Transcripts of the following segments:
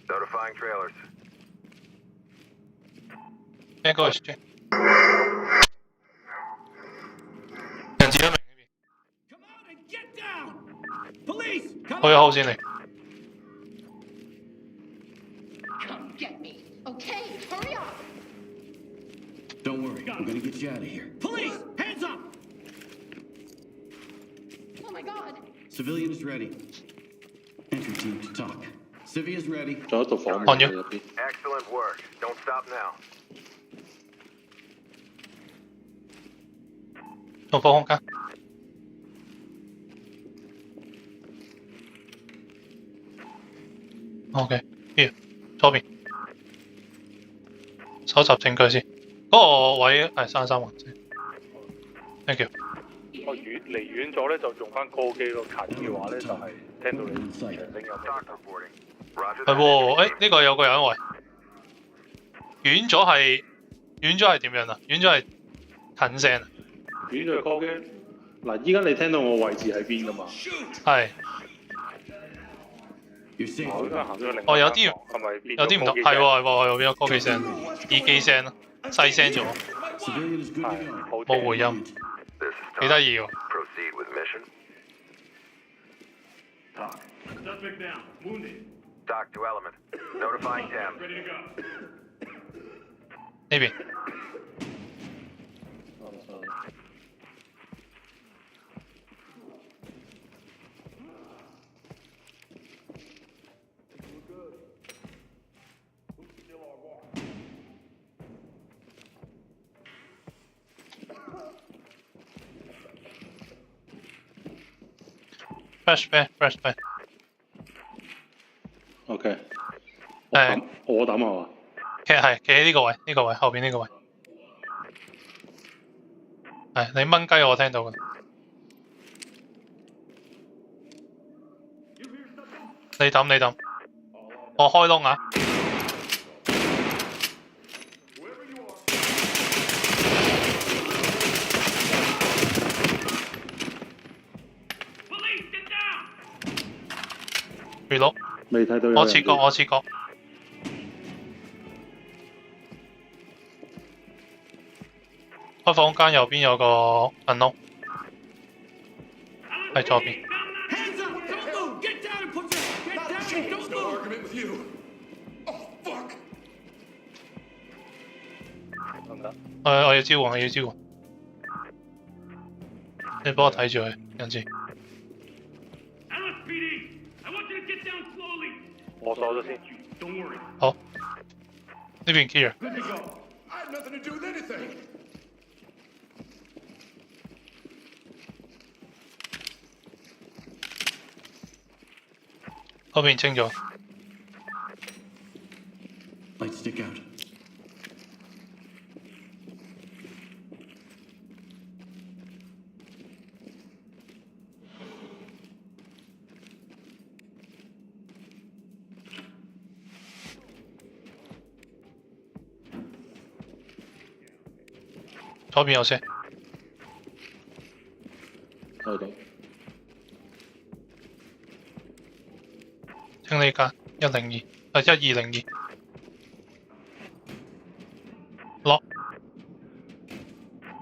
Notifying trailers. 應該係人字一名呢邊，開咗後先嚟。Come get me. Okay, hurry up. Don't worry, we're gonna get you out of here. Police, hands up. Oh my god. Civilians ready. Entry team to talk. Civia's ready. 仲有一道房看咗門入邊。 Excellent work. Don't stop now. 同貨空間。OK， 呢左邊，搜集證據先。嗰、個位係33環先。Thank you。我離遠咗咧就用翻歌機咯，近嘅話咧就係聽到你長聲有 Talk reporting. Roger 係 that. 喎，呢個有個人喂。遠咗係點樣啊？遠咗係近聲啊？遠咗歌機。嗱，依家你聽到我位置喺邊㗎嘛？係。 You're safe. 我應該行咗另哦，有啲係咪變有啲唔同，係喎係喎，有邊個歌機聲、耳機聲咯，細聲咗， Civilian is good to 係 go. 好冇回音， This is 幾 Tom. 得意喎。 Proceed with mission. Talk. Suspect down. Wounded. Dock to element. Notifying Thames. Ready to go. 呢邊 flashback。 OK。誒我抌係嘛？其實係企喺呢個位後邊呢個位。係你掹雞我聽到嘅。你抌，我開窿啊！回落，未睇到有人。我切割。開房間右邊有個銀窿，喺左邊。 Hands up. Don't move. Get down and put your... Get down and don't move. Argument with you. Oh, fuck. 得唔得？我要招喚，你幫我睇住佢，人質。 LSPD, I want you to get down slowly. 我鎖咗先。 Don't worry. 好，呢邊 clear。 Good to go. I have nothing to do with anything. 嗰邊清咗。 Light stick out. 左邊有聲。收到。清理間102，1202。lock，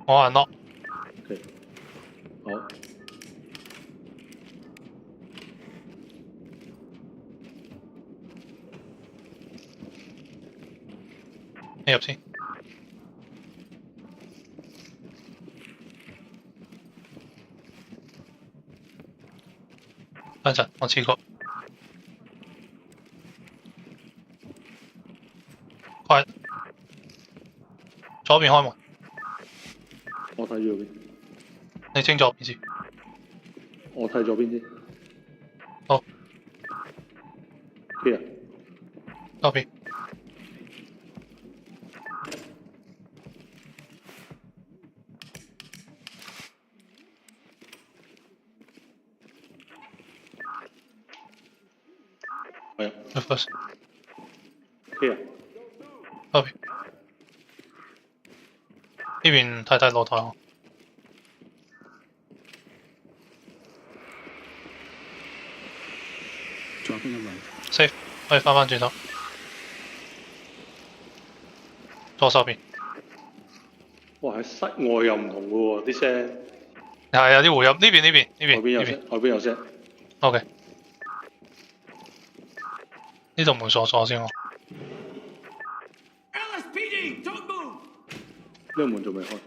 我係 lock。 OK。好。你入先。等陣，我試過。快！左邊開門，我睇左邊。你清左邊先。我睇左邊先。好。Clear。右邊。係啊。First。 Clear。右邊。呢邊太大露台喎。 Dropping a light. safe，可以翻返轉頭。左手邊。哇！喺室外又唔同嘅喎，啲聲。係有啲回音，呢邊呢邊呢邊呢邊。外邊有聲，外邊有聲。OK。呢度門鎖咗先喎。 LSPD, don't move. 呢個門仲未開。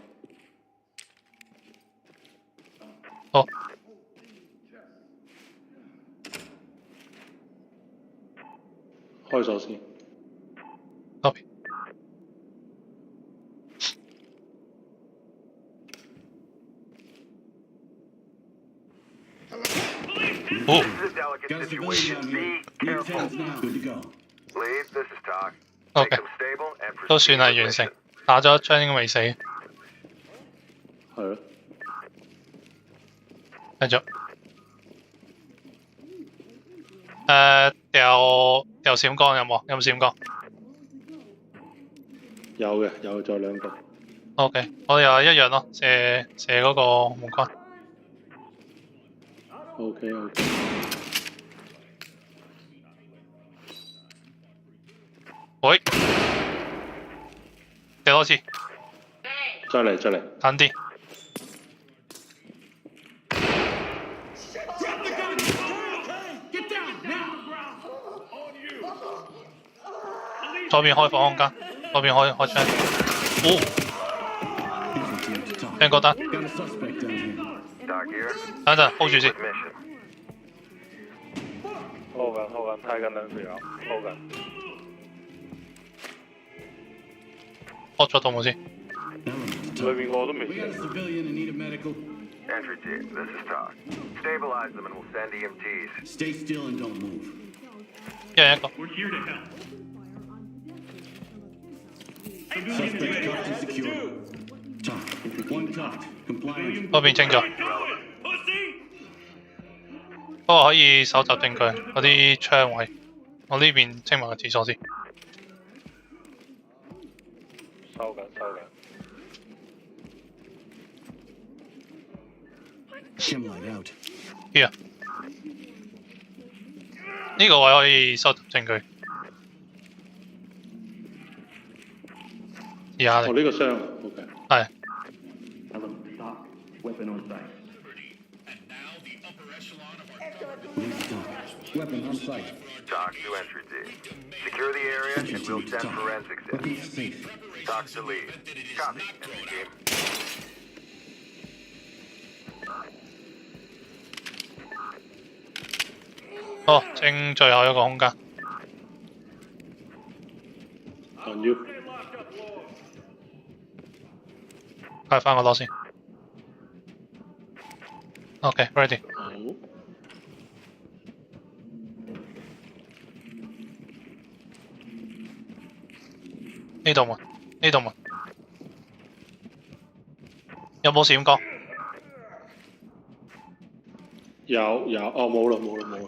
好。開咗先。嗰邊。哦。 This is a delicate Got a civilian situation. down here. Be Need careful. attendance now. Good to go. Lead, this is Talk. OK Make them stable and 都 proceed 算係 with 完成 mission.，打咗一槍應該未死。繼係咯。續。掉閃光有冇？有冇閃光有嘅，有再兩個。 ？OK，我又一樣咯，射嗰個門關。 OK OK。喂，掉多次，再嚟再嚟。近啲。 Drop the gun. Get down now. 左邊開放空間，左邊開槍。哦， Entry team to talk. 聽覺得？ Got a suspect down here. Talk here. 等陣 hold 住 Proceed 先 with。mission. hold 緊 hold 緊，睇緊兩條友 hold 緊。開咗道門先。 Element to 裏 talk. 邊個都未 We got a 死。 civilian in need of medical. Entry team, this is Talk. Stabilize them and we'll send EMTs. Stay still and don't move. 一人一個。 Suspect cuffed and secure. Talk. One cuffed. Compliant. 嗰邊清咗。不過可以搜集證據，嗰啲槍位。我呢邊清埋個廁所先。收緊收緊。 Chem light out. Here，呢個位可以收集證據。試下哦，你。呢個箱 OK。係。 Weapon on site. Lead to talk. Weapon on site. Talk to entry team. Secure the area Entry and we'll team to send talk. forensics in. Weapons safe. Talk to lead. Copy, entry team. 好，清最後一個空間。 On you。開翻個攞先。OK，ready。好。呢度門，呢度門。有冇閃光？有，哦冇啦冇啦冇啦。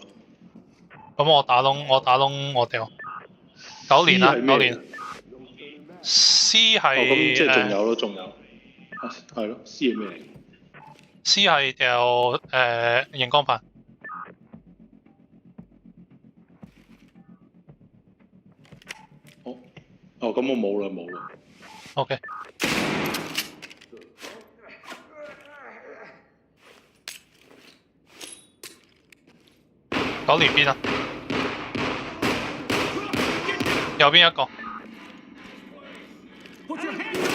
咁我打窿，我掉。9年啦，C 係咩9年。C 哦，咁即係仲係有咯，仲有。係咯，C 係咩嚟？ C 係掉熒光棒。哦，咁我冇啦冇啦。 OK。9年邊啊？右邊一個。 Put your hands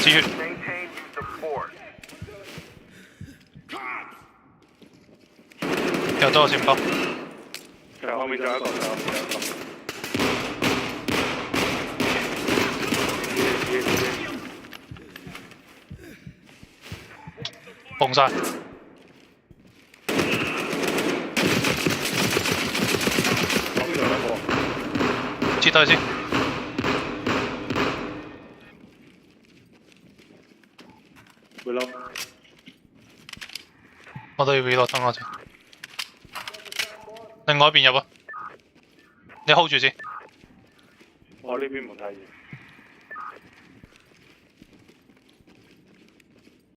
止血。 Maintain use of force. 又多個閃光。其實後面仲有一個，後面仲有一個。崩晒。後面仲有一個。撤退先。會咯。我都要 reload 等我陣。另外一邊入啊！你 hold 住先。我呢邊門太熱。